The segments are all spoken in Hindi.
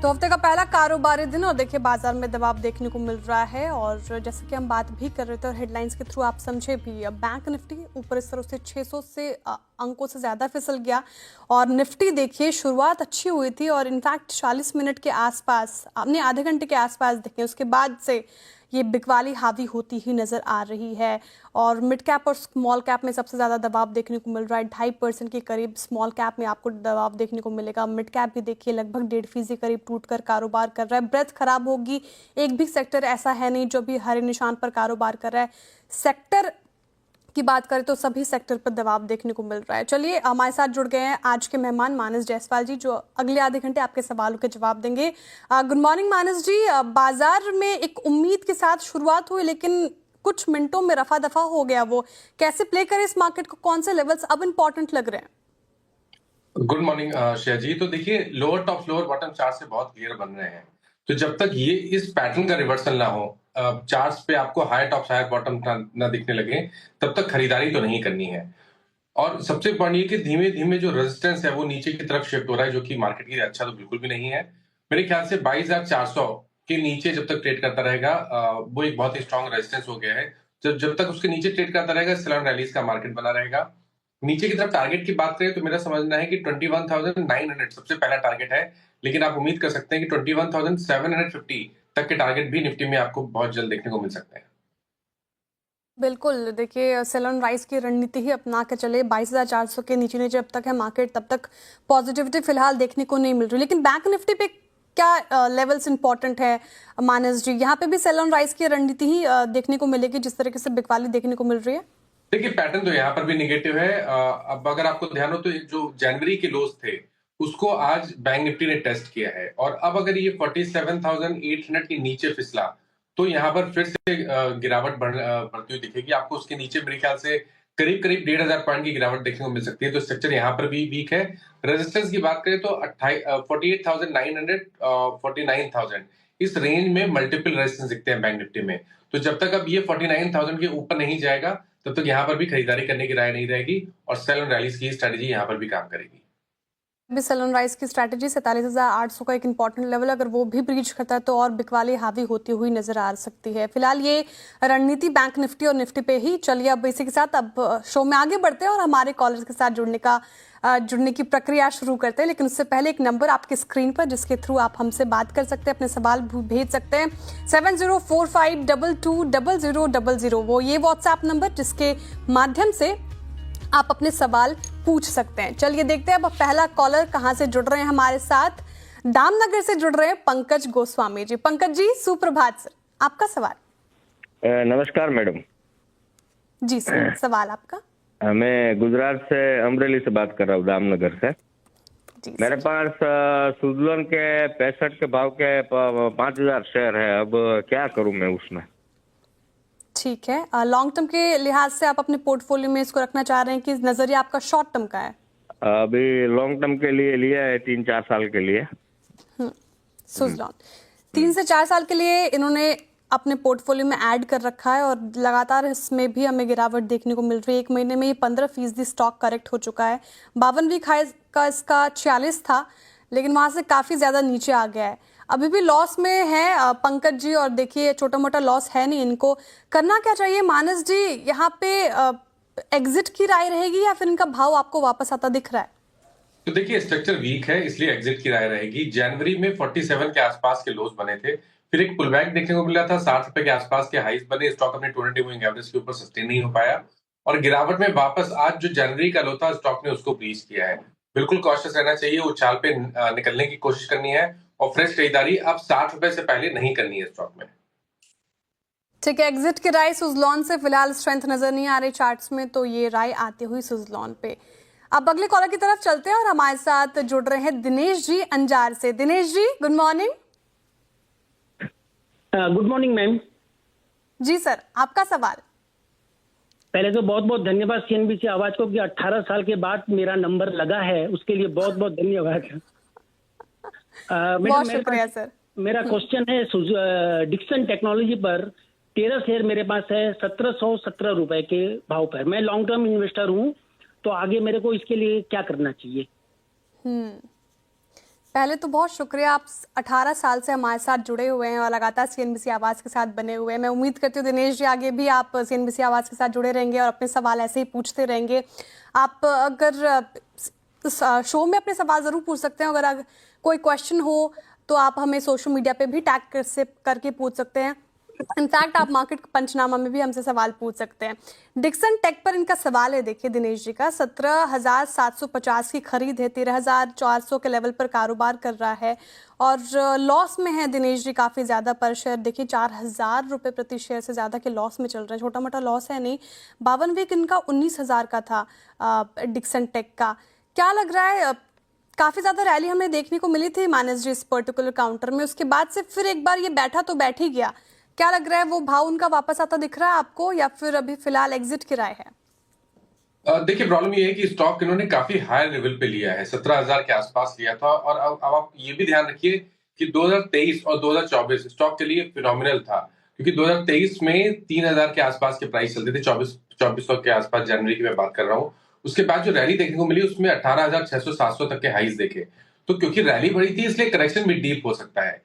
तो हफ्ते का पहला कारोबारी दिन और देखिए बाजार में दबाव देखने को मिल रहा है और जैसे कि हम बात भी कर रहे थे और हेडलाइंस के थ्रू आप समझे भी, बैंक निफ्टी ऊपर इस तरह से 600 से अंकों से ज़्यादा फिसल गया और निफ्टी देखिए शुरुआत अच्छी हुई थी और इनफैक्ट 40 मिनट के आसपास, अपने आधे घंटे के आसपास देखें उसके बाद से ये बिकवाली हावी होती ही नजर आ रही है और मिड कैप और स्मॉल कैप में सबसे ज़्यादा दबाव देखने को मिल रहा है। 2.5% के करीब स्मॉल कैप में आपको दबाव देखने को मिलेगा। मिड कैप भी देखिए लगभग 1.5% के करीब टूटकर कारोबार कर रहा है। ब्रेथ खराब होगी, एक भी सेक्टर ऐसा है नहीं जो भी हरे निशान पर कारोबार कर रहा है। सेक्टर की बात करें तो सभी सेक्टर पर दबाव देखने को मिल रहा है। चलिए हमारे साथ जुड़ गए हैं आज के मेहमान मानस जायसवाल जी, जो अगले आधे घंटे आपके सवालों के जवाब देंगे। गुड मॉर्निंग मानस जी। बाजार में एक उम्मीद के साथ शुरुआत हुई लेकिन कुछ मिनटों में रफा दफा हो गया। वो कैसे प्ले करें इस मार्केट को, कौन से लेवल्स अब इंपॉर्टेंट लग रहे हैं? गुड मॉर्निंग श्रेया जी। तो देखिए lower top floor bottom chart से बहुत क्लियर बन रहे हैं। तो जब तक ये इस पैटर्न का रिवर्सल ना हो, चार्ट्स पे आपको हाई टॉप हाई बॉटम ना दिखने लगे, तब तक खरीदारी तो नहीं करनी है। और सबसे बड़ी ये कि धीमे धीमे जो रेजिस्टेंस है वो नीचे की तरफ शिफ्ट हो रहा है, जो कि मार्केट के लिए अच्छा तो बिल्कुल भी नहीं है। मेरे ख्याल से 22,400 के नीचे जब तक ट्रेड करता रहेगा, वो एक बहुत ही स्ट्रॉन्ग रेजिस्टेंस हो गया है। जब तक उसके नीचे ट्रेड करता रहेगा, सेल एंड रैलीज का मार्केट बना रहेगा। नीचे की तरफ टारगेट की बात करें तो मेरा समझना है कि 21,900 सबसे पहला टारगेट है, लेकिन आप उम्मीद कर सकते हैं कि 21,750 तक के टारगेट भी निफ्टी में आपको बहुत जल्द देखने को मिल सकते हैं। बिल्कुल, देखिए सेल ऑन राइज की रणनीति ही अपना के चले। 22,400 के नीचे जब तक है मार्केट तब तक पॉजिटिविटी फिलहाल देखने को नहीं मिल रही। लेकिन बैंक निफ्टी पे क्या लेवल्स इंपॉर्टेंट है मानस जी? यहाँ पे भी सेल ऑन राइज की रणनीति ही देखने को मिलेगी जिस तरीके से बिकवाली देखने को मिल रही है। देखिए पैटर्न तो यहाँ पर भी निगेटिव है। अब अगर आपको ध्यान हो तो जो जनवरी के लोज थे उसको आज बैंक निफ्टी ने टेस्ट किया है, और अब अगर ये 47,800 के नीचे फिसला तो यहाँ पर फिर से गिरावट बढ़ती हुई दिखेगी आपको। उसके नीचे मेरे ख्याल से करीब करीब 1,500 पॉइंट की गिरावट देखने को मिल सकती है। तो स्ट्रक्चर यहाँ पर भी वीक है। रेजिस्टेंस की बात करें तो 48,900 49,000 इस रेंज में मल्टीपल रेजिस्टेंस दिखते हैं बैंक निफ्टी में। तो जब तक अब ये 49,000 के ऊपर नहीं जाएगा तब तक यहाँ पर भी खरीदारी करने की राय नहीं रहेगी, और सेल एंड रैलीज की स्ट्रेटेजी यहाँ पर भी काम करेगी। भी सेल ऑन राइज की स्ट्रैटेजी 47,800 का एक इंपॉर्टेंट लेवल, अगर वो भी ब्रीच करता है तो और बिकवाली हावी होती हुई नजर आ सकती है। फिलहाल ये रणनीति बैंक निफ्टी और निफ्टी पे ही। चलिए अब इसी के साथ अब शो में आगे बढ़ते हैं और हमारे कॉलर्स के साथ जुड़ने की प्रक्रिया शुरू करते हैं। लेकिन उससे पहले एक नंबर आपकी स्क्रीन पर जिसके थ्रू आप हमसे बात कर सकते हैं, अपने सवाल भेज सकते हैं। 7045220000, वो ये व्हाट्सएप नंबर जिसके माध्यम से आप अपने सवाल पूछ सकते हैं। चलिए देखते हैं अब पहला कॉलर कहां से जुड़ रहे हैं हमारे साथ। दामनगर से जुड़ रहे हैं पंकज गोस्वामी जी। पंकज जी सुप्रभात सर, आपका सवाल। नमस्कार मैडम जी सर, सवाल आपका। मैं गुजरात से अमरेली से बात कर रहा हूँ, दामनगर से। जी मेरे पास सुजलोन के 65 के भाव के 5,000 शेयर है। अब क्या करूं मैं उसमें? ठीक है, लॉन्ग टर्म के लिहाज से आप अपने पोर्टफोलियो में इसको रखना चाह रहे हैं कि नजरिया आपका शॉर्ट टर्म का है? अभी लॉन्ग टर्म के लिए लिया है, 3-4 साल के लिए। सुजलॉन 3 से 4 साल के लिए इन्होंने अपने पोर्टफोलियो में ऐड कर रखा है और लगातार इसमें भी हमें गिरावट देखने को मिल रही है। एक महीने में ही 15% स्टॉक करेक्ट हो चुका है। 52 वीक हाई का इसका 46 था, लेकिन वहां से काफी ज्यादा नीचे आ गया है। अभी भी लॉस में है पंकज जी, और देखिए छोटा मोटा लॉस है नहीं। इनको करना क्या चाहिए मानस जी? यहाँ पे एग्जिट की राय रहेगी या फिर इनका भाव आपको वापस आता दिख रहा है? तो देखिए स्ट्रक्चर वीक है इसलिए एग्जिट की राय रहेगी। जनवरी में 47 के आसपास के लोज बने थे, फिर एक पुल बैक देखने को मिला था, 60 रुपए के आसपास के हाइस बने। स्टॉक अपने 200 मूविंग एवरेज के ऊपर सस्टेन नहीं हो पाया और गिरावट में वापस आज जो जनवरी का लो था स्टॉक ने उसको ब्रीच किया है। बिल्कुल कॉशियस रहना चाहिए, उछाल पे निकलने की कोशिश करनी है और फ्रेश खरीदारी अब 60 रुपए से पहले नहीं करनी है स्टॉक में। ठीक है, एग्जिट की राय सुजलॉन से फिलहाल स्ट्रेंथ नजर नहीं आ रही चार्ट्स में, तो ये राय आती हुई सुजलॉन पे। अब अगले कॉलर की तरफ चलते हैं और हमारे साथ जुड़ रहे हैं दिनेश जी अंजार से। Dinesh ji good morning. Good morning ma'am. जी सर, आपका सवाल। पहले तो बहुत बहुत धन्यवाद सीएनबीसी आवाज को कि 18 साल के बाद मेरा नंबर लगा है, उसके लिए बहुत बहुत धन्यवाद। बहुत शुक्रिया सर। मेरा क्वेश्चन है डिक्सन टेक्नोलॉजी पर 13 शेयर मेरे पास है 1717 रुपए के भाव पर। मैं लॉन्ग टर्म इन्वेस्टर हूँ, तो आगे मेरे को इसके लिए क्या करना चाहिए? पहले तो बहुत शुक्रिया, आप 18 साल से हमारे साथ जुड़े हुए हैं और लगातार सीएनबीसी आवाज़ के साथ बने हुए हैं। मैं उम्मीद करती हूँ दिनेश जी आगे भी आप सीएनबीसी आवाज़ के साथ जुड़े रहेंगे और अपने सवाल ऐसे ही पूछते रहेंगे। आप अगर शो में अपने सवाल ज़रूर पूछ सकते हैं, अगर कोई क्वेश्चन हो तो आप हमें सोशल मीडिया पे भी टैग करके पूछ सकते हैं। इनफैक्ट आप मार्केट पंचनामा में भी हमसे सवाल पूछ सकते हैं। डिक्सन टेक पर इनका सवाल है, देखिए दिनेश जी का, 17,750 की खरीद है, 13,400 के लेवल पर कारोबार कर रहा है और लॉस में है दिनेश जी काफ़ी ज़्यादा पर शेयर। देखिए 4,000 रुपये प्रति शेयर से ज़्यादा के लॉस में चल रहे हैं, छोटा मोटा लॉस है नहीं। 52 वीक इनका 19,000 का था डिक्सन टेक का। क्या लग रहा है, काफ़ी ज़्यादा रैली हमें देखने को मिली थी मानस जी इस पर्टिकुलर काउंटर में, उसके बाद से फिर एक बार ये बैठा तो बैठ ही गया। क्या लग रहा है, वो भाव उनका वापस आता दिख रहा है आपको या फिर अभी फिलहाल एग्जिट की राय है? देखिए प्रॉब्लम ये है कि स्टॉक इन्होंने काफी हाई लेवल पे लिया है, 17,000 के आसपास लिया था। और अब आप ये भी ध्यान रखिए कि 2023 और 2024 स्टॉक के लिए फिनोमिनल था, क्योंकि 2023 में 3,000 के आसपास के प्राइस चलते थे, 2400 के आसपास जनवरी की मैं बात कर रहा हूँ। उसके बाद जो रैली देखने को मिली उसमें 18,600-700 तक के हाईज देखे। तो क्योंकि रैली बड़ी थी इसलिए करेक्शन भी डीप हो सकता है।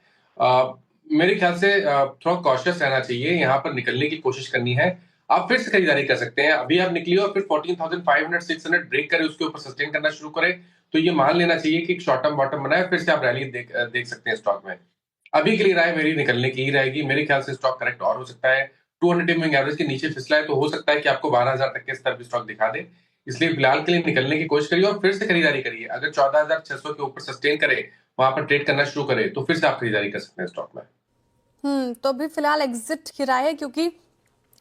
मेरे ख्याल से थोड़ा कॉशियस रहना चाहिए, यहाँ पर निकलने की कोशिश करनी है। आप फिर से खरीदारी कर सकते हैं, अभी आप निकलिए और फिर 14,500-600 ब्रेक करें, उसके ऊपर सस्टेन करना शुरू करें, तो ये मान लेना चाहिए कि एक शॉर्ट टर्म बॉटम बनाए, फिर से आप रैली देख सकते हैं स्टॉक में। अभी के लिए राय मेरी निकलने की ही रहेगी। मेरे ख्याल से स्टॉक करेक्ट और हो सकता है, 200 मूविंग एवरेज के नीचे फिसला है तो हो सकता है कि आपको 12,000 तक के स्तर भी स्टॉक दिखा दे। इसलिए फिलहाल के लिए निकलने की कोशिश करिए और फिर से खरीदारी करिए। अगर 14,600 के ऊपर सस्टेन करे, वहां पर ट्रेड करना शुरू करे, तो फिर से आप खरीदारी कर सकते हैं स्टॉक में। तो अभी फिलहाल एग्जिट की राय है क्योंकि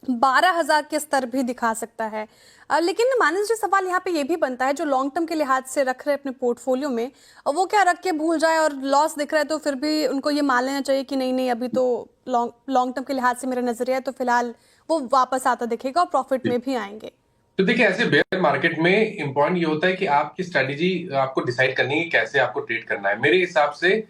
12,000 के स्तर भी दिखा सकता है। लेकिन मानस जी सवाल यहाँ पे ये भी बनता है, जो लॉन्ग टर्म के लिहाज से रख रहे हैं अपने पोर्टफोलियो में, वो क्या रख के भूल जाए और लॉस दिख रहा है तो फिर भी उनको ये मान लेना चाहिए कि नहीं अभी तो लॉन्ग टर्म के लिहाज से मेरा नजरिया है, तो फिलहाल वो वापस आता दिखेगा और प्रॉफिट में भी आएंगे। तो देखिए ऐसे बेयर मार्केट में इम्पोर्टेंट ये होता है कि आपकी स्ट्रेटेजी आपको डिसाइड करनी है कैसे आपको ट्रेड करना है। मेरे हिसाब से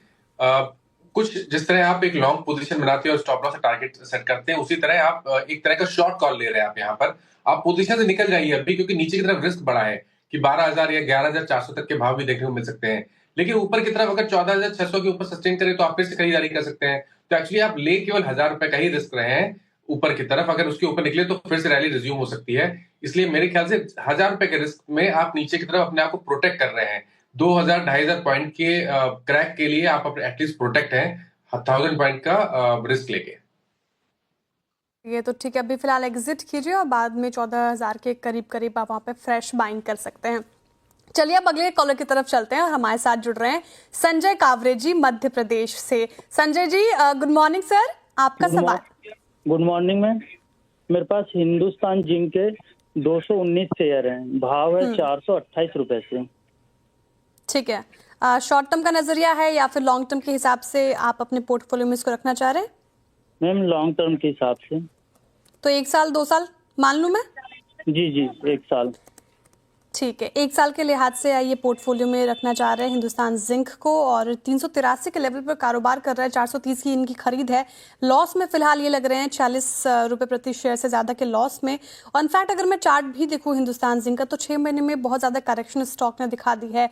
कुछ जिस तरह आप एक लॉन्ग पोजीशन बनाते हैं और स्टॉप लॉस से टारगेट सेट करते हैं, उसी तरह आप एक तरह का शॉर्ट कॉल ले रहे हैं। आप यहाँ पर आप पोजीशन से निकल जाइए अभी, क्योंकि नीचे की तरफ रिस्क बढ़ा है कि 12,000 या 11,400 तक के भाव भी देखने को मिल सकते हैं। लेकिन ऊपर की तरफ अगर 14,600 के ऊपर सस्टेन करें तो आप फिर से खरीदारी कर सकते हैं। तो एक्चुअली आप ले केवल 1,000 रुपए का ही रिस्क रहे हैं ऊपर की तरफ। अगर उसके ऊपर निकले तो फिर से रैली रिज्यूम हो सकती है। इसलिए मेरे ख्याल से 1,000 रुपए के रिस्क में आप नीचे की तरफ अपने आप को प्रोटेक्ट कर रहे हैं। 2,000-2,500 पॉइंट के क्रैक के लिए आप एटलीस्ट प्रोटेक्ट हैं 1,000 पॉइंट का रिस्क लेके। ये तो ठीक है, अभी फिलहाल एग्जिट कीजिए और बाद में 14,000 के करीब आप वहाँ पे फ्रेश बाइंग कर सकते हैं। चलिए अब अगले कॉलर की तरफ चलते हैं और हमारे साथ जुड़ रहे हैं संजय कावरे जी मध्य प्रदेश से। Sanjay ji good morning sir, आपका सवाल। गुड मॉर्निंग मैम, मेरे पास हिंदुस्तान जिंक के 219 शेयर हैं, भाव है 428 रुपए से। ठीक है, शॉर्ट टर्म का नजरिया है या फिर लॉन्ग टर्म के हिसाब से आप अपने पोर्टफोलियो में इसको रखना चाह रहे हैं? मैम लॉन्ग टर्म के हिसाब से। तो 1 साल 2 साल मान लूं मैं? जी 1 साल। ठीक है, 1 साल के लिहाज से ये पोर्टफोलियो में रखना चाह रहे हैं हिंदुस्तान जिंक को और 383 के लेवल पर कारोबार कर रहा है, 430 की इनकी खरीद है। लॉस में फिलहाल ये लग रहे हैं 40 रुपए प्रति शेयर से ज़्यादा के लॉस में। और इनफैक्ट अगर मैं चार्ट भी देखूँ हिंदुस्तान जिंक का तो 6 महीने में बहुत ज़्यादा करेक्शन स्टॉक ने दिखा दी है।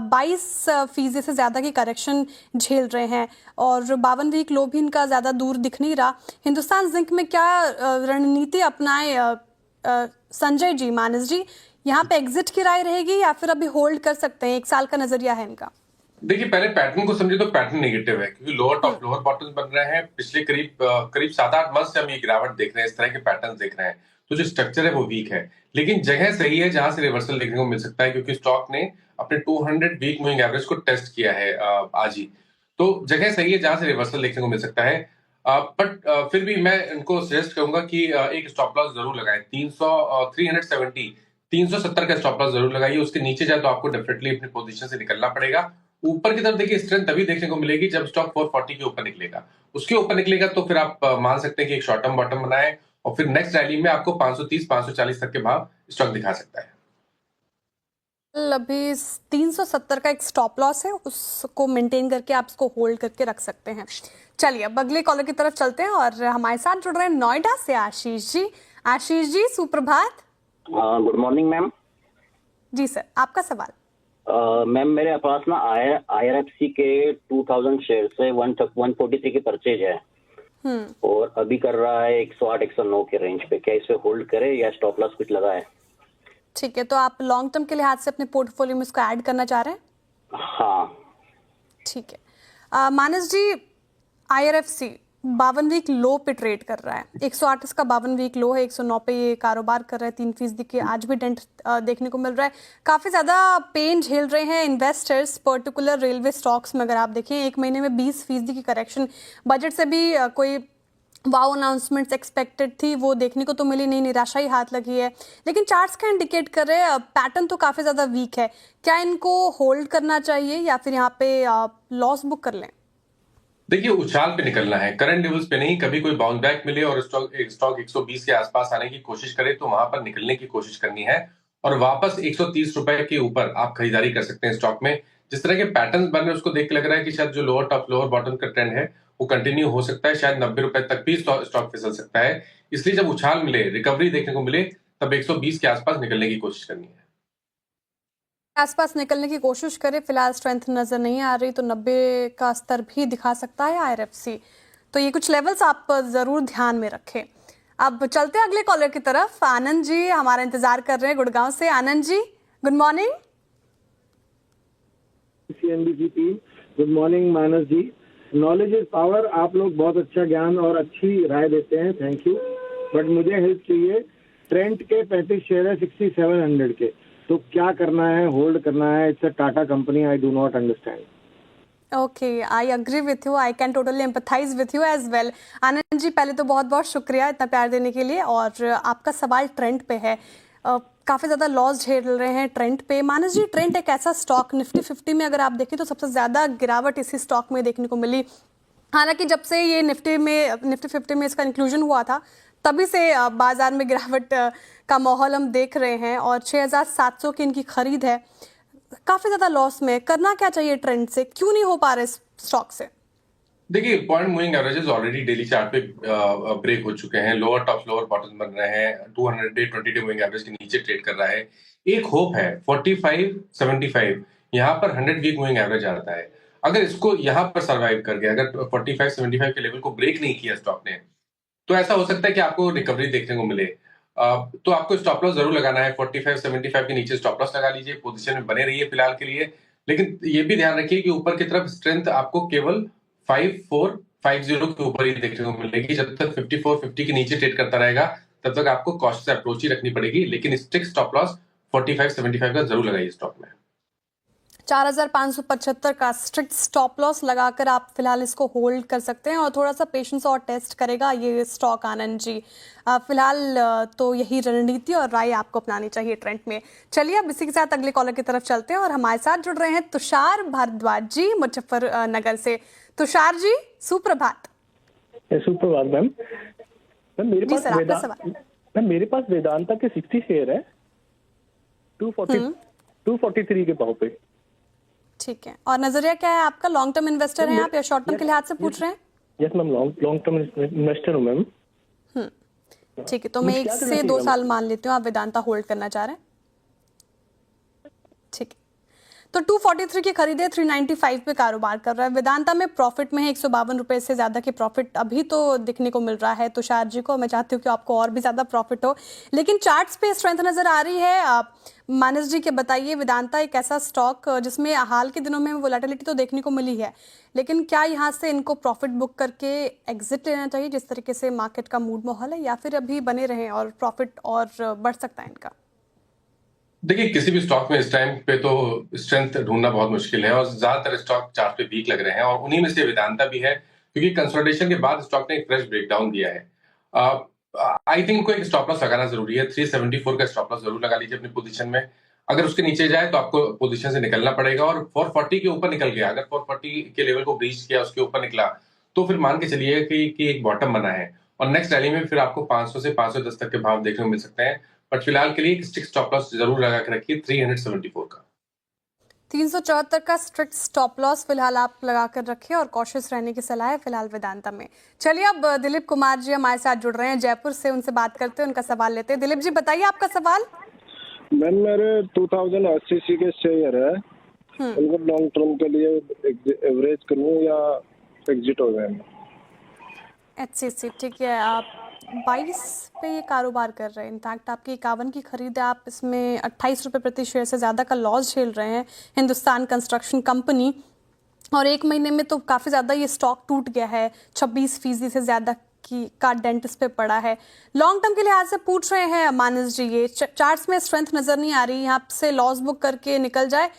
22% से ज़्यादा की करेक्शन झेल रहे हैं और 52 वीक लो भी इनका ज़्यादा दूर दिख नहीं रहा। हिंदुस्तान जिंक में क्या रणनीति अपनाए संजय जी, मानस जी, यहाँ पे एग्जिट की राय रहेगी या फिर अभी होल्ड कर सकते हैं? 1 साल का नजरिया है इनका। देखिए पहले पैटर्न को समझे तो पैटर्न नेगेटिव है, क्योंकि लोअर टॉप लोअर बॉटम बन रहे हैं। पिछले करीब 7-8 मंथ से हम ये गिरावट देख रहे हैं, इस तरह के पैटर्न देख रहे हैं। तो जो स्ट्रक्चर है वो वीक है, लेकिन जगह सही है जहां से रिवर्सल देखने को मिल सकता है, क्योंकि स्टॉक ने अपने 200 वीक मूविंग एवरेज को टेस्ट किया है आज ही। तो जगह सही है जहां से रिवर्सल देखने को मिल सकता है। बट फिर भी मैं इनको सजेस्ट करूंगा कि एक स्टॉप लॉस जरूर लगाएं। 370 का स्टॉप लॉस जरूर लगाइए। उसके नीचे जाए तो आपको डेफिनेटली अपनी पोजीशन से निकलना पड़ेगा। ऊपर की तरफ देखिए स्ट्रेंथ तभी देखने को मिलेगी जब स्टॉक 440 के ऊपर निकलेगा। उसके ऊपर निकलेगा तो फिर आप मान सकते हैं कि एक शॉर्ट टर्म बॉटम बनाए और फिर नेक्स्ट रैली में आपको 530-540 तक के भाव स्टॉक दिखा सकता है। अभी 370 का एक स्टॉप लॉस है, उसको मेंटेन करके आप इसको होल्ड करके रख सकते हैं। चलिए अब अगले कॉलर की तरफ चलते हैं और हमारे साथ जुड़ रहे हैं नोएडा से आशीष जी। आशीष जी सुप्रभात। Good morning ma'am. जी सर, आपका सवाल। मैम मेरे पास ना IRFC के 2000 शेयर से 143 के परचेज है और अभी कर रहा है 108 109 के रेंज पे। क्या इसे होल्ड करे या स्टॉप लॉस कुछ लगा है? ठीक है, तो आप लॉन्ग टर्म के लिहाज से अपने पोर्टफोलियो में इसको ऐड करना चाह रहे हैं? हाँ ठीक है। मानस जी, IRFC 52 वीक लो पे ट्रेड कर रहा है। 108 इसका 52 वीक लो है, 109 पे ये कारोबार कर रहा है। 3% के आज भी डेंट देखने को मिल रहा है। काफी ज्यादा पेन झेल रहे हैं इन्वेस्टर्स, पर्टिकुलर रेलवे स्टॉक्स में। अगर आप देखें, एक महीने में 20% की करेक्शन, बजट से भी कोई वाओ अनाउंसमेंट्स एक्सपेक्टेड थी, वो देखने को तो मिली नहीं, निराशा ही हाथ लगी है। लेकिन चार्ट्स का इंडिकेट कर रहे हैं पैटर्न तो काफी ज्यादा वीक है। क्या इनको होल्ड करना चाहिए या फिर यहाँ पे लॉस बुक कर लें? देखिए, उछाल पे निकलना है, करंट लेवल्स पे नहीं। कभी कोई बाउंस बैक मिले और स्टॉक 120 के आसपास आने की कोशिश करे तो वहां पर निकलने की कोशिश करनी है और वापस 130 रुपए के ऊपर आप खरीदारी कर सकते हैं स्टॉक में। जिस तरह के पैटर्न बन रहे हैं उसको देख के लग रहा है कि शायद जो लोअर टॉप लोअर बॉटम का ट्रेंड है वो कंटिन्यू हो सकता है। शायद 90 रुपए तक भी स्टॉक फिसल सकता है। इसलिए जब उछाल मिले, रिकवरी देखने को मिले, तब 120 के आसपास निकलने की कोशिश करनी है। आसपास निकलने की कोशिश करें। फिलहाल स्ट्रेंथ नजर नहीं आ रही, तो 90 का स्तर भी दिखा सकता है IRFC। तो ये कुछ लेवल्स आप जरूर ध्यान में रखें। अब चलते हैं अगले कॉलर की तरफ। आनंद जी हमारा इंतजार कर रहे हैं गुड़गांव से। Anand ji, good morning. CNBC team, good morning Manas ji. Knowledge is power. आप लोग बहुत अच्छा ज्ञान और अच्छी राय देते हैं, थैंक यू। बट मुझे हेल्प चाहिए। ट्रेंट के 35 शेयर है 6700 के, तो क्या करना है? होल्ड करना है? It's a Tata company, I do not understand. Okay, I agree with you, I can totally empathise with you as well. Anand ji, पहले तो बहुत बहुत शुक्रिया इतना प्यार देने के लिए। और आपका सवाल ट्रेंड पे है। काफ़ी ज़्यादा लॉस झेल रहे हैं ट्रेंड पे। मानस जी, ट्रेंड एक ऐसा स्टॉक, निफ्टी 50 में अगर आप देखें तो सबसे ज़्यादा गिरावट इसी स्टॉक में देखने को मिली। हालांकि जब से ये निफ्टी 50 में इसका इंक्लूजन हुआ था, तभी से बाजार में गिरावट का माहौल हम देख रहे हैं और 6700 की इनकी खरीद है। काफी ज्यादा लॉस में। करना क्या चाहिए ट्रेंड से? क्यों नहीं हो पा रहे स्टॉक से? देखिए, point moving averages already daily chart पे ब्रेक हो चुके हैं। लोअर टॉप लोअर बॉटम बन रहे हैं। 200 डे 20 डे मूविंग एवरेज के नीचे ट्रेड कर रहा है। एक होप है 45-75, यहाँ पर 100 वीक मूविंग एवरेज आता है। अगर इसको यहाँ पर सर्वाइव कर गया, अगर 45-75 के लेवल को ब्रेक नहीं किया स्टॉक ने, तो ऐसा हो सकता है कि आपको रिकवरी देखने को मिले। तो आपको स्टॉप लॉस जरूर लगाना है। 45-75 के नीचे स्टॉप लॉस लगा लीजिए, पोजीशन में बने रहिए फिलहाल के लिए। लेकिन ये भी ध्यान रखिए कि ऊपर की तरफ स्ट्रेंथ आपको केवल 5450 के ऊपर ही देखने को मिलेगी। जब तक 5450 के नीचे ट्रेड करता रहेगा तब तक आपको कॉस्ट अप्रोच ही रखनी पड़ेगी। लेकिन स्ट्रिक्ट स्टॉप लॉस 45-75 का जरूर लगाइए स्टॉक में। 4575 का स्ट्रिक्ट स्टॉप लॉस लगाकर आप फिलहाल इसको होल्ड कर सकते हैं और थोड़ा सा पेशेंस और टेस्ट करेगा ये स्टॉक। आनंद जी, फिलहाल तो यही रणनीति और राय आपको अपनानी चाहिए ट्रेंड में। चलिए अब इसी के साथ अगले कॉलर की तरफ चलते हैं और हमारे साथ जुड़ रहे हैं तुषार भारद्वाज जी मुजफ्फरनगर से। तुषार जी, सुप्रभात। सुप्रभात मैम। मेरे पास वेदांता के 60 शेयर है 243 के भाव पे। ठीक है, और नजरिया क्या है आपका? लॉन्ग टर्म इन्वेस्टर हैं आप या शॉर्ट टर्म के लिहाज से पूछ रहे हैं? Yes ma'am, long term investor हूँ मैम। ठीक है, तो मैं 1 से 2 साल मान लेती हूँ आप वेदांता होल्ड करना चाह रहे हैं। ठीक है, तो 243 की खरीदे 395 पे कारोबार कर रहा है। वेदांता में प्रॉफिट में है, 152 रुपए से ज्यादा की प्रॉफिट अभी तो दिखने को मिल रहा है तुषार जी को। मैं चाहती हूँ कि आपको और भी ज्यादा प्रॉफिट हो, लेकिन चार्ट्स पे स्ट्रेंथ नजर आ रही है। आप मानस जी के बताइए, वेदांता एक ऐसा स्टॉक जिसमें हाल के दिनों में वोलेटिलिटी तो देखने को मिली है, लेकिन क्या यहाँ से इनको प्रॉफिट बुक करके एग्जिट लेना चाहिए जिस तरीके से मार्केट का मूड माहौल है, या फिर अभी बने रहें और प्रॉफिट और बढ़ सकता है इनका? देखिए, किसी भी स्टॉक में इस टाइम पे तो स्ट्रेंथ ढूंढना बहुत मुश्किल है और ज्यादातर स्टॉक चार्ट पे वीक लग रहे हैं और उन्हीं में से वेदांता भी है, क्योंकि कंसोलिडेशन के बाद स्टॉक ने एक फ्रेश ब्रेकडाउन दिया है। आई थिंक इनको एक स्टॉप लॉस लगाना जरूरी है। 374 का स्टॉप लॉस जरूर लगा लीजिए अपनी पोजीशन में। अगर उसके नीचे जाए तो आपको पोजीशन से निकलना पड़ेगा और 440 के ऊपर निकल गया, अगर 440 के लेवल को ब्रीच किया, उसके ऊपर निकला, तो फिर मान के चलिए कि एक बॉटम बना है और नेक्स्ट रैली में फिर आपको 500 से 510 तक के भाव देखने को मिल सकते हैं। बट फिलहाल के लिए एक स्ट्रिक्ट स्टॉप लॉस जरूर लगा के रखिए 374 का। 374 का स्ट्रिक्ट स्टॉप लॉस फिलहाल आप लगा कर रखिए और कॉशियस रहने की सलाह है फिलहाल वेदांता में। चलिए अब दिलीप कुमार जी हमारे साथ जुड़ रहे हैं जयपुर से, उनसे बात करते हैं, उनका सवाल लेते हैं। दिलीप जी, बताइए आपका सवाल। मैम, मेरे 2080 के शेयर है उनको लॉन्ग टर्म के लिए एवरेज करूं या एग्जिट हो जाए? HCC ठीक है। आप 22 पे ये कारोबार कर रहे हैं, इनफैक्ट आपकी 51 की खरीद है, आप इसमें 28 रुपये प्रति शेयर से ज़्यादा का लॉस झेल रहे हैं। हिंदुस्तान कंस्ट्रक्शन कंपनी, और एक महीने में तो काफ़ी ज़्यादा ये स्टॉक टूट गया है, 26% से ज़्यादा का डेंट इस पे पड़ा है। लॉन्ग टर्म के लिहाज से पूछ रहे हैं मानस जी, ये चार्ट्स में स्ट्रेंथ नज़र नहीं आ रही, यहाँ से लॉस बुक करके निकल जाए।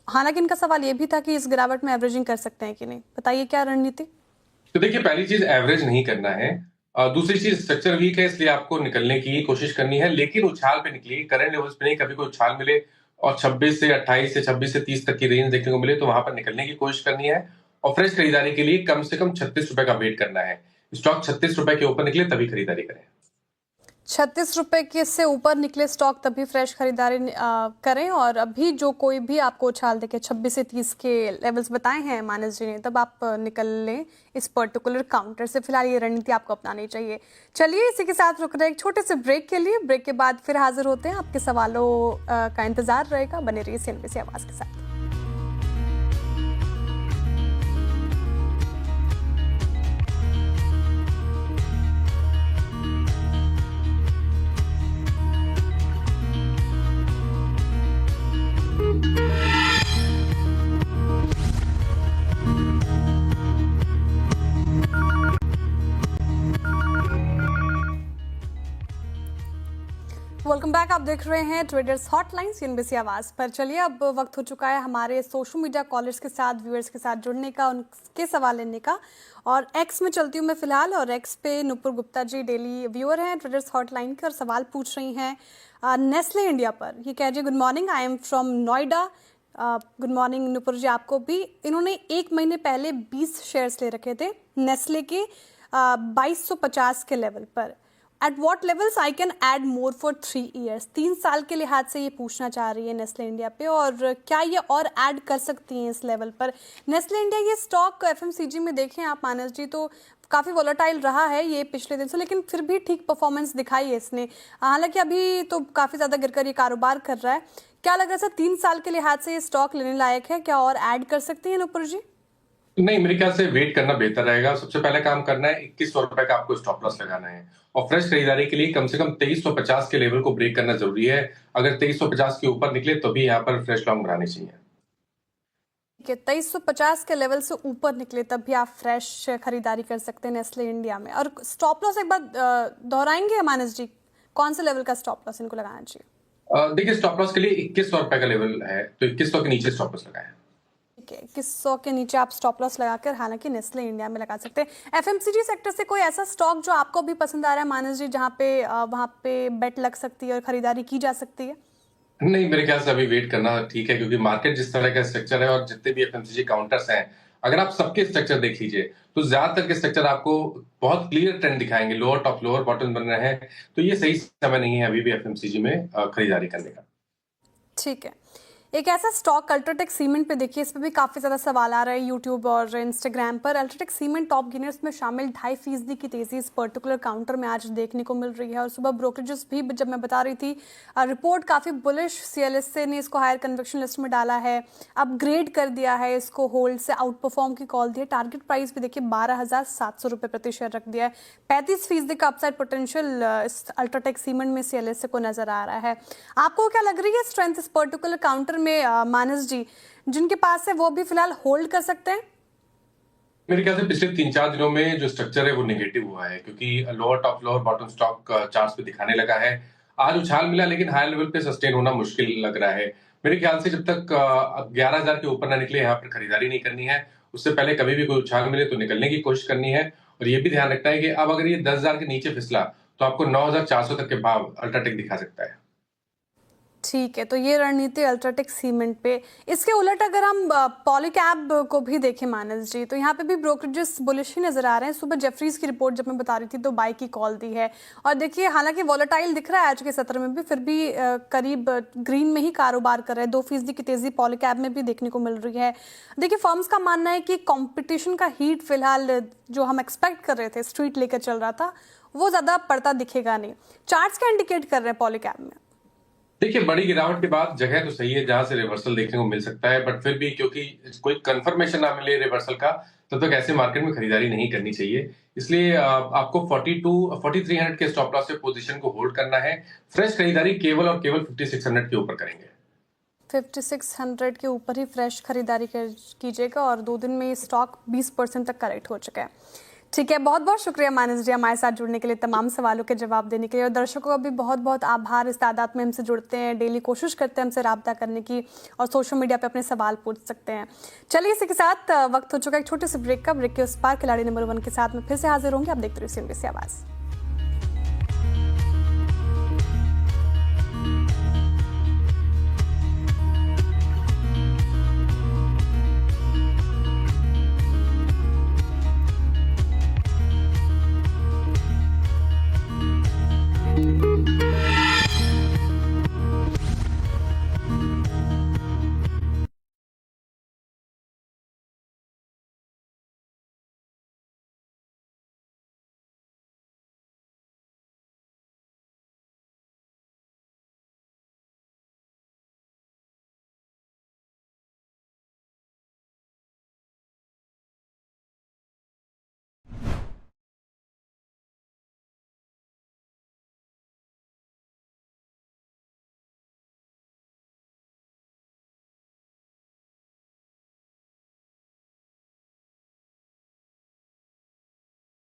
हालांकि इनका सवाल ये भी था कि इस गिरावट में एवरेजिंग कर सकते हैं कि नहीं, बताइए क्या रणनीति? तो देखिए, पहली चीज एवरेज नहीं करना है, दूसरी चीज स्ट्रक्चर वीक है, इसलिए आपको निकलने की कोशिश करनी है, लेकिन उछाल पे निकलिए, करंट लेवल्स पे नहीं। कभी कोई उछाल मिले और 26 से 28 से 26 से 30 तक की रेंज देखने को मिले तो वहां पर निकलने की कोशिश करनी है, और फ्रेश खरीदारी के लिए कम से कम 36 रुपए का वेट करना है। स्टॉक 36 रुपए के ऊपर निकले तभी खरीदारी करें। 36 रुपए के से ऊपर निकले स्टॉक तभी फ्रेश खरीदारी करें, और अभी जो कोई भी आपको उछाल देके 26 से 30 के लेवल्स बताए हैं मानस जी ने, तब आप निकल लें इस पर्टिकुलर काउंटर से। फिलहाल ये रणनीति आपको अपनानी चाहिए। चलिए इसी के साथ रुक रहे एक छोटे से ब्रेक के लिए, ब्रेक के बाद फिर हाजिर होते हैं। आपके सवालों का इंतजार रहेगा, बने रहिए CNBC आवाज के साथ। Welcome back. आप देख रहे हैं ट्रेडर्स हॉटलाइन CNBC आवाज पर। चलिए अब वक्त हो चुका है हमारे सोशल मीडिया कॉलर्स के साथ, व्यूअर्स के साथ जुड़ने का, उनके सवाल लेने का। और एक्स में चलती हूँ मैं फिलहाल, और एक्स पे नुपुर गुप्ता जी डेली व्यूअर हैं ट्रेडर्स हॉटलाइन के, और सवाल पूछ रही हैं नेस्ले इंडिया पर। ये कह रही, good morning, I am from Noida. Good morning Nupur ji आपको भी। इन्होंने एक महीने पहले 20 शेयर्स ले रखे थे नेस्ले के 2250 के लेवल पर। At what levels I can add more for 3 years? 3 साल के लिहाज से ये पूछना चाह रही है नेस्ले इंडिया पे, और क्या ये और ऐड कर सकती हैं इस लेवल पर? नेस्ले इंडिया ये स्टॉक FMCG में देखें आप मानस जी तो काफ़ी वोलेटाइल रहा है ये पिछले दिन से, लेकिन फिर भी ठीक परफॉर्मेंस दिखाई है इसने। हालांकि अभी तो काफ़ी ज़्यादा गिरकर ये कारोबार कर रहा है। क्या लग रहा है सर, 3 साल के लिहाज से ये स्टॉक लेने लायक है? क्या और ऐड कर सकती हैं नुपुर जी? नहीं, मेरे ख्याल से वेट करना बेहतर रहेगा। सबसे पहले काम करना है, 2100 रुपए का आपको स्टॉप लॉस लगाना है, और फ्रेश खरीदारी के लिए कम से कम 2350 के लेवल को ब्रेक करना जरूरी है। अगर 2350 के ऊपर निकले तो भी यहाँ पर फ्रेश लॉन्ग बनानी चाहिए। 2350 के लेवल से ऊपर निकले तब भी आप फ्रेश खरीदारी कर सकते हैं नेस्ले इंडिया में। और स्टॉप लॉस एक बार दोहराएंगे मानस जी, कौन से लेवल का स्टॉप लॉस इनको लगाना चाहिए? देखिए, स्टॉप लॉस के लिए 2100 रुपए का लेवल है, तो 2100 के नीचे स्टॉप लॉस लगाएं। 2100 के नीचे आप स्टॉप लॉस लगाकर हालांकि नेस्ले इंडिया में लगा सकते हैं। FMCG सेक्टर से कोई ऐसा स्टॉक जो आपको भी पसंद आ रहा है मानस जी, जहां पे वहां पे बेट लग सकती है और खरीदारी की जा सकती है? नहीं, मेरे ख्याल से अभी वेट करना ठीक है, क्योंकि मार्केट जिस तरह का स्ट्रक्चर है और जितने भी FMCG काउंटर्स हैं, अगर आप सबके स्ट्रक्चर देख लीजिए तो ज्यादातर के स्ट्रक्चर आपको बहुत क्लियर ट्रेंड दिखाएंगे, लोअर टॉप लोअर बॉटम बन रहे हैं, तो ये सही समय नहीं है अभी भी FMCG में खरीदारी करने का। ठीक है, एक ऐसा स्टॉक अल्ट्राटेक सीमेंट पे देखिए, इस पे भी काफ़ी ज़्यादा सवाल आ रहा है यूट्यूब और इंस्टाग्राम पर। अल्ट्राटेक सीमेंट टॉप गेनर्स में शामिल 2.5% की तेज़ी इस पर्टिकुलर काउंटर में आज देखने को मिल रही है। और सुबह ब्रोकरेजेस भी जब मैं बता रही थी, रिपोर्ट काफ़ी बुलिश, CLSA ने इसको हायर कन्विक्शन लिस्ट में डाला है, अपग्रेड कर दिया है इसको, होल्ड से आउट परफॉर्म की कॉल दी है। टारगेट प्राइस भी देखिए 12,700 रुपये प्रति शेयर रख दिया है। 35% का अपसाइड पोटेंशियल इस अल्ट्राटेक सीमेंट में CLSA को नजर आ रहा है। आपको क्या लग रही है स्ट्रेंथ इस पर्टिकुलर काउंटर में मानस जी? जिनके पास है वो भी फिलहाल होल्ड कर सकते हैं? मेरे ख्याल से पिछले 3-4 दिनों में जो स्ट्रक्चर है वो नेगेटिव हुआ है, क्योंकि lower top lower bottom stock charts पे दिखाने लगा है। आज उछाल मिला, लेकिन हाई लेवल पे सस्टेन होना मुश्किल लग रहा है। मेरे ख्याल से जब तक 11,000 के ऊपर ना निकले, यहाँ पर खरीदारी नहीं करनी है। उससे पहले कभी भी कोई उछाल मिले तो निकलने की कोशिश करनी है। और ये भी ध्यान रखना है कि अब अगर ये 10,000 के नीचे फिसला तो आपको 9,400 तक के भाव अल्ट्राटेक दिखा सकता है। ठीक है, तो ये रणनीति अल्ट्राटेक सीमेंट पे। इसके उलट अगर हम पॉलीकैब को भी देखें मानस जी, तो यहाँ पे भी ब्रोकरेजेस बुलिश ही नजर आ रहे हैं। सुबह जेफरीज की रिपोर्ट जब मैं बता रही थी तो बाई की कॉल दी है, और देखिए हालांकि वॉलेटाइल दिख रहा है आज के सत्र में भी, फिर भी करीब ग्रीन में ही कारोबार कर रहे हैं। 2% की तेजी पॉलीकैब में भी देखने को मिल रही है। देखिए फर्म्स का मानना है कि कॉम्पिटिशन का हीट फिलहाल जो हम एक्सपेक्ट कर रहे थे, स्ट्रीट लेकर चल रहा था, वो ज्यादा पड़ता दिखेगा नहीं। चार्ट्स क्या इंडिकेट कर रहे हैं पॉलीकैब में? देखिए, बड़ी गिरावट के बाद जगह तो सही है जहां से रिवर्सल देखने को मिल सकता है, बट फिर भी क्योंकि कोई कंफर्मेशन ना मिले रिवर्सल का, तब तक ऐसे मार्केट में खरीदारी नहीं करनी चाहिए। इसलिए आपको 4300 के स्टॉप लॉस से पोजीशन को होल्ड करना है। फ्रेश खरीदारी केवल और केवल 5600 के ऊपर करेंगे। 5600 के ऊपर ही फ्रेश खरीदारी कीजिएगा और 2 दिन में ये स्टॉक 20% तक करेक्ट हो चुका है। ठीक है, बहुत बहुत शुक्रिया मानस जी हमारे साथ जुड़ने के लिए, तमाम सवालों के जवाब देने के लिए। और दर्शकों का भी बहुत बहुत आभार, इस तादाद में हमसे जुड़ते हैं, डेली कोशिश करते हैं हमसे राब्ता करने की और सोशल मीडिया पे अपने सवाल पूछ सकते हैं। चलिए, इसी के साथ वक्त हो चुका है एक छोटे से ब्रेक का। ब्रेक के उस पार खिलाड़ी नंबर 1 के साथ में फिर से हाजिर होंगे। आप देखते रहिए CNBC आवाज़।